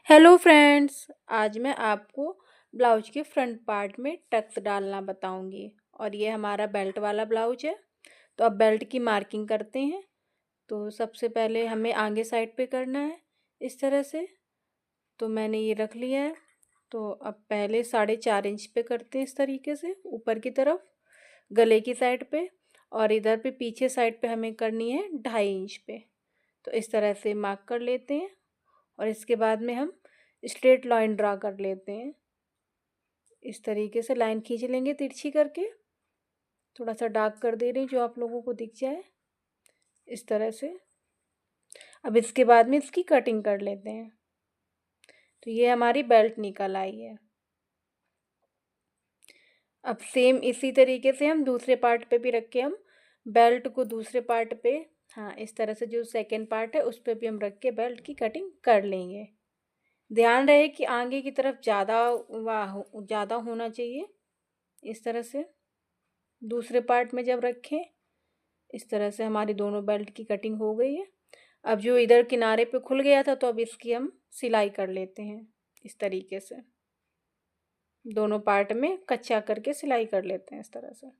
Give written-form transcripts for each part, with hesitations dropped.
Hello friends. आज मैं आपको ब्लाउज के फ्रंट पार्ट में टक्स डालना बताऊंगी। और ये हमारा बेल्ट वाला ब्लाउज है। तो अब बेल्ट की मार्किंग करते हैं। तो सबसे पहले हमें आगे साइड पे करना है इस तरह से। तो मैंने ये रख लिया है। तो अब पहले 4.5 इंच पे करते हैं इस तरीके से ऊपर की तरफ गले की साइड पे। और इधर पे पीछे साइड पे हमें करनी है 2.5 इंच पे। तो इस तरह से मार्क कर लेते हैं। और इसके बाद में हम स्ट्रेट लाइन ड्रा कर लेते हैं। इस तरीके से लाइन खींच लेंगे तिरछी करके। थोड़ा सा डार्क कर दे रही हूँ जो आप लोगों को दिख जाए इस तरह से। अब इसके बाद में इसकी कटिंग कर लेते हैं। तो ये हमारी बेल्ट निकल आई है। अब सेम इसी तरीके से हम दूसरे पार्ट पे भी रख के हम बेल्ट को दूसरे पार्ट पे, हाँ इस तरह से जो सेकंड पार्ट है उस पे भी हम रख के बेल्ट की कटिंग कर लेंगे। ध्यान रहे कि आगे की तरफ ज़्यादा होना चाहिए। इस तरह से दूसरे पार्ट में जब रखें इस तरह से हमारी दोनों बेल्ट की कटिंग हो गई है। अब जो इधर किनारे पे खुल गया था तो अब इसकी हम सिलाई कर लेते हैं इस तरीके से। दोनों पार्ट में कच्चा करके सिलाई कर लेते हैं इस तरह से।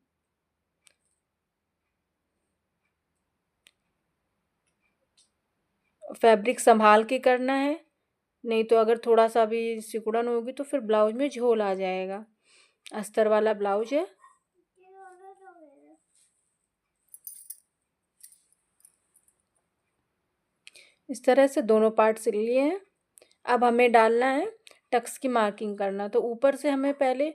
फैब्रिक संभाल के करना है, नहीं तो अगर थोड़ा सा भी सिकुड़न होगी तो फिर ब्लाउज में झोल आ जाएगा। अस्तर वाला ब्लाउज है। इस तरह से दोनों पार्ट सिल लिए हैं। अब हमें डालना है टक्स की मार्किंग करना। तो ऊपर से हमें पहले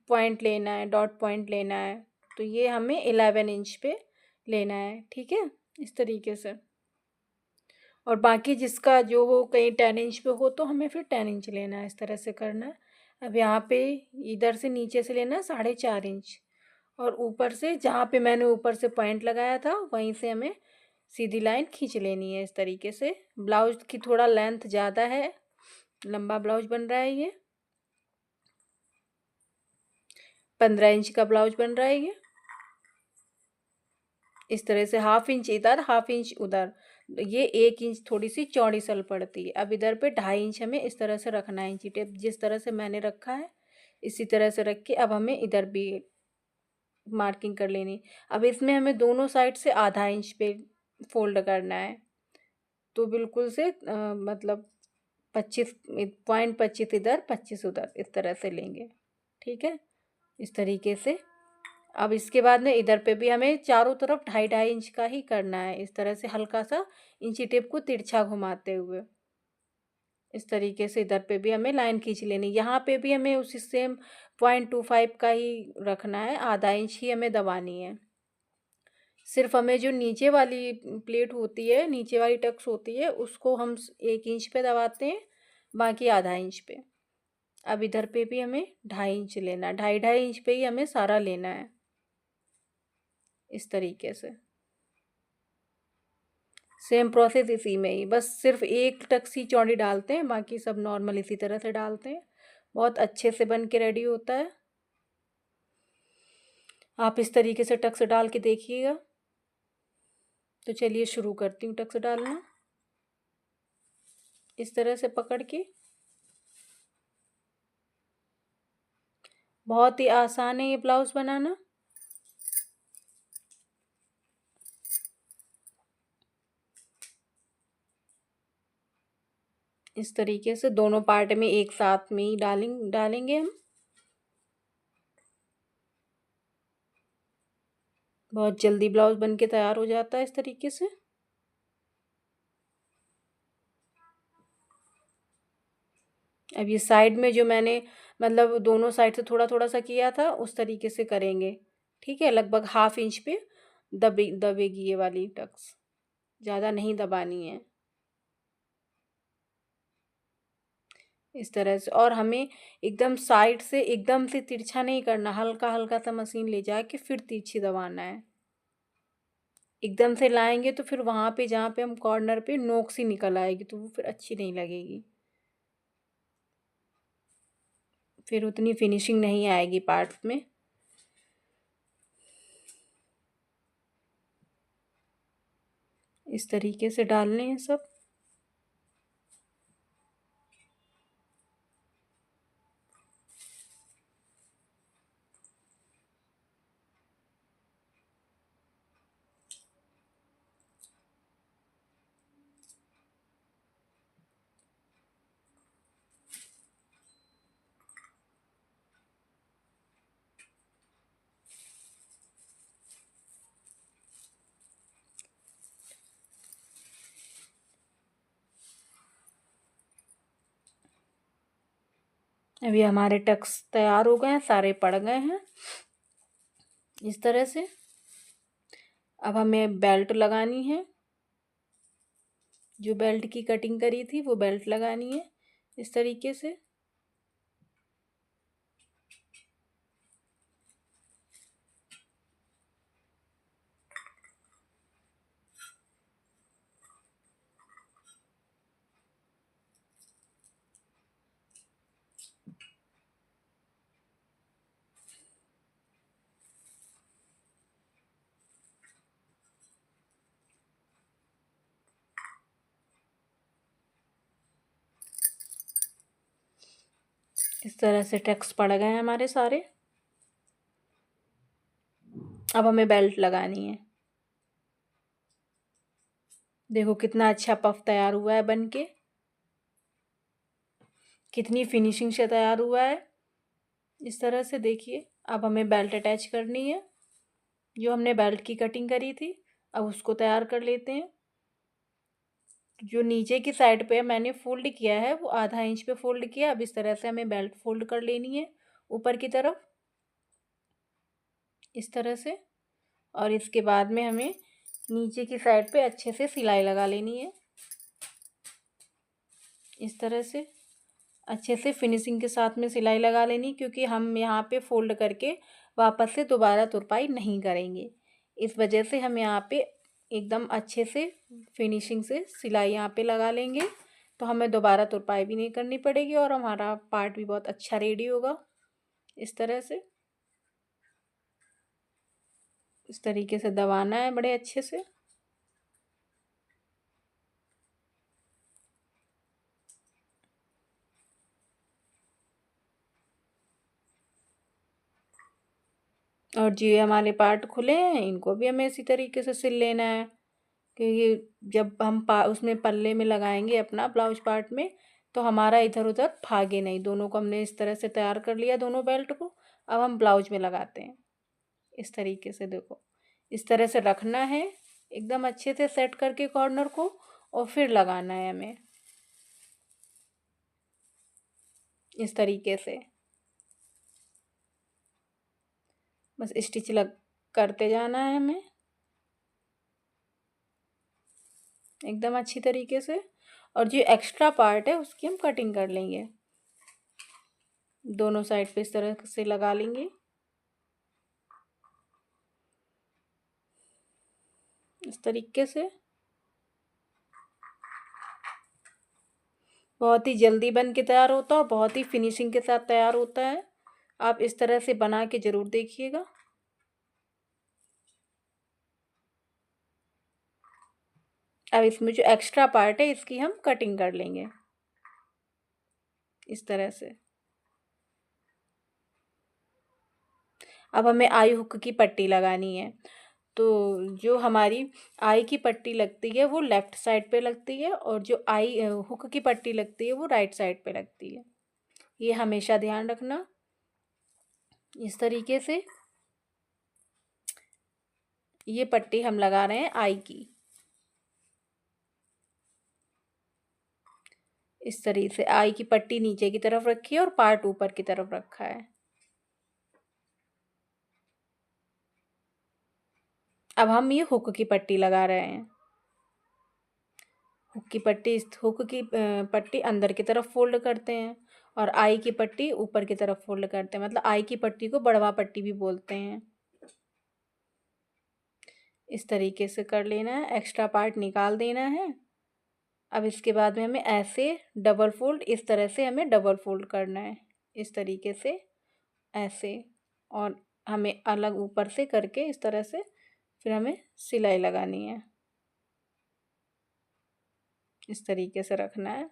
पॉइंट लेना है, डॉट पॉइंट लेना है। तो ये हमें 11 इंच पे लेना है, ठीक है इस तरीके से। और बाकी जिसका जो हो, कहीं 10 इंच पे हो तो हमें फिर 10 इंच लेना है, इस तरह से करना है। अब यहाँ पे इधर से नीचे से लेना है 4.5 इंच। और ऊपर से जहाँ पे मैंने ऊपर से पॉइंट लगाया था वहीं से हमें सीधी लाइन खींच लेनी है इस तरीके से। ब्लाउज की थोड़ा लेंथ ज़्यादा है, लंबा ब्लाउज बन रहा है ये। 15 इंच का ब्लाउज बन रहा है ये। इस तरह से 1/2 इंच इधर 1/2 इंच उधर। ये 1 इंच थोड़ी सी चौड़ी सल पड़ती है। अब इधर पे 2.5 इंच हमें इस तरह से रखना है। इंची टेप जिस तरह से मैंने रखा है इसी तरह से रख के अब हमें इधर भी मार्किंग कर लेनी। अब इसमें हमें दोनों साइड से 1/2 इंच पे फोल्ड करना है। तो बिल्कुल से मतलब 25.25 इधर 25 उधर इस तरह से लेंगे, ठीक है इस तरीके से। अब इसके बाद में इधर पे भी हमें चारों तरफ 2.5 2.5 इंच का ही करना है, इस तरह से हल्का सा इंची टेप को तिरछा घुमाते हुए। इस तरीके से इधर पे भी हमें लाइन खींच लेनी। यहाँ पे भी हमें उसी सेम 0.25 का ही रखना है, 1/2 इंच ही हमें दबानी है। सिर्फ हमें जो नीचे वाली प्लेट होती है, नीचे वाली टक्स होती है, उसको हम 1 इंच पे दबाते हैं, बाकी 1/2 इंच पे। अब इधर पे भी हमें 2.5 इंच लेना, 2.5 2.5 इंच पे ही हमें सारा लेना है इस तरीके से। सेम प्रोसेस इसी में ही, बस सिर्फ एक टक्सी चौड़ी डालते हैं, बाकी सब नॉर्मल इसी तरह से डालते हैं। बहुत अच्छे से बन के रेडी होता है। आप इस तरीके से टक्स डाल के देखिएगा। तो चलिए शुरू करती हूँ टक्स डालना। इस तरह से पकड़ के, बहुत ही आसान है ये ब्लाउज बनाना। इस तरीके से दोनों पार्ट में एक साथ में ही डालेंगे हम। बहुत जल्दी ब्लाउज बन के तैयार हो जाता है इस तरीके से। अब ये साइड में जो मैंने मतलब दोनों साइड से थोड़ा थोड़ा सा किया था उस तरीके से करेंगे, ठीक है। लगभग 1/2 इंच पे दबेगी ये वाली टक्स, ज़्यादा नहीं दबानी है इस तरह से। और हमें एकदम साइड से एकदम से तिरछा नहीं करना, हल्का हल्का सा मशीन ले जाके फिर तिरछी दबाना है। एकदम से लाएंगे तो फिर वहाँ पे जहाँ पे हम कॉर्नर पे नोक सी निकल आएगी तो वो फिर अच्छी नहीं लगेगी, फिर उतनी फिनिशिंग नहीं आएगी पार्ट्स में। इस तरीके से डालने हैं सब। अभी हमारे टक्स तैयार हो गए हैं, सारे पड़ गए हैं इस तरह से। अब हमें बेल्ट लगानी है, जो बेल्ट की कटिंग करी थी वो बेल्ट लगानी है इस तरीके से। इस तरह से टक्स पड़ गए हैं हमारे सारे। अब हमें बेल्ट लगानी है। देखो कितना अच्छा पफ तैयार हुआ है बनके, कितनी फिनिशिंग से तैयार हुआ है इस तरह से। देखिए अब हमें बेल्ट अटैच करनी है, जो हमने बेल्ट की कटिंग करी थी अब उसको तैयार कर लेते हैं। जो नीचे की साइड पे मैंने फोल्ड किया है वो आधा इंच पे फोल्ड किया। अब इस तरह से हमें बेल्ट फोल्ड कर लेनी है ऊपर की तरफ इस तरह से। और इसके बाद में हमें नीचे की साइड पे अच्छे से सिलाई लगा लेनी है इस तरह से। अच्छे से फिनिशिंग के साथ में सिलाई लगा लेनी, क्योंकि हम यहाँ पे फोल्ड करके वापस से दोबारा तुरपाई नहीं करेंगे। इस वजह से हम यहाँ पे एकदम अच्छे से फिनिशिंग से सिलाई यहाँ पे लगा लेंगे, तो हमें दोबारा तुरपाई भी नहीं करनी पड़ेगी और हमारा पार्ट भी बहुत अच्छा रेडी होगा इस तरह से। इस तरीके से दबाना है बड़े अच्छे से। और जो ये हमारे पार्ट खुले हैं इनको भी हमें इसी तरीके से सिल लेना है, क्योंकि जब हम उसमें पल्ले में लगाएंगे अपना ब्लाउज पार्ट में, तो हमारा इधर उधर भागे नहीं। दोनों को हमने इस तरह से तैयार कर लिया दोनों बेल्ट को। अब हम ब्लाउज में लगाते हैं इस तरीके से। देखो इस तरह से रखना है एकदम अच्छे से सेट करके कॉर्नर को, और फिर लगाना है हमें इस तरीके से। बस स्टिच लग करते जाना है हमें एकदम अच्छी तरीके से। और जो एक्स्ट्रा पार्ट है उसकी हम कटिंग कर लेंगे, दोनों साइड पे इस तरह से लगा लेंगे इस तरीके से। बहुत ही जल्दी बन के तैयार होता है और बहुत ही फिनिशिंग के साथ तैयार होता है। आप इस तरह से बना के ज़रूर देखिएगा। अब इसमें जो एक्स्ट्रा पार्ट है इसकी हम कटिंग कर लेंगे इस तरह से। अब हमें आई हुक की पट्टी लगानी है। तो जो हमारी आई की पट्टी लगती है वो लेफ़्ट साइड पे लगती है, और जो आई हुक की पट्टी लगती है वो राइट साइड पे लगती है। ये हमेशा ध्यान रखना इस तरीके से। ये पट्टी हम लगा रहे हैं आई की इस तरीके से। आई की पट्टी नीचे की तरफ रखी है और पार्ट ऊपर की तरफ रखा है। अब हम ये हुक की पट्टी लगा रहे हैं। हुक की पट्टी, इस हुक की पट्टी अंदर की तरफ फोल्ड करते हैं, और आई की पट्टी ऊपर की तरफ फोल्ड करते हैं। मतलब आई की पट्टी को बढ़वा पट्टी भी बोलते हैं। इस तरीके से कर लेना है, एक्स्ट्रा पार्ट निकाल देना है। अब इसके बाद में हमें ऐसे डबल फोल्ड, इस तरह से हमें डबल फोल्ड करना है इस तरीके से ऐसे। और हमें अलग ऊपर से करके इस तरह से फिर हमें सिलाई लगानी है इस तरीके से रखना है।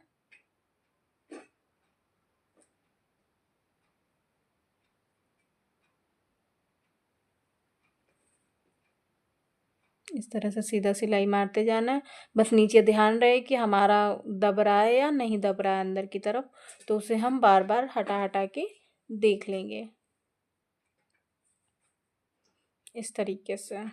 इस तरह से सीधा सिलाई मारते जाना है। बस नीचे ध्यान रहे कि हमारा दब रहा है या नहीं दब रहा है अंदर की तरफ, तो उसे हम बार बार हटा हटा के देख लेंगे इस तरीके से।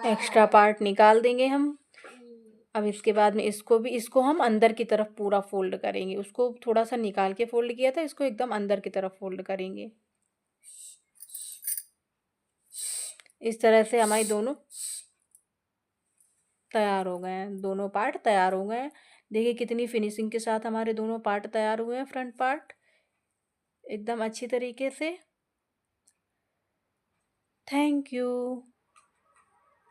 एक्स्ट्रा पार्ट निकाल देंगे हम। अब इसके बाद में इसको हम अंदर की तरफ पूरा फोल्ड करेंगे। उसको थोड़ा सा निकाल के फोल्ड किया था, इसको एकदम अंदर की तरफ फोल्ड करेंगे। इस तरह से हमारी दोनों तैयार हो गए हैं, दोनों पार्ट तैयार हो गए हैं। देखिए कितनी फिनिशिंग के साथ हमारे दोनों पार्ट तैयार हुए हैं, फ्रंट पार्ट एकदम अच्छी तरीके से। Thank you.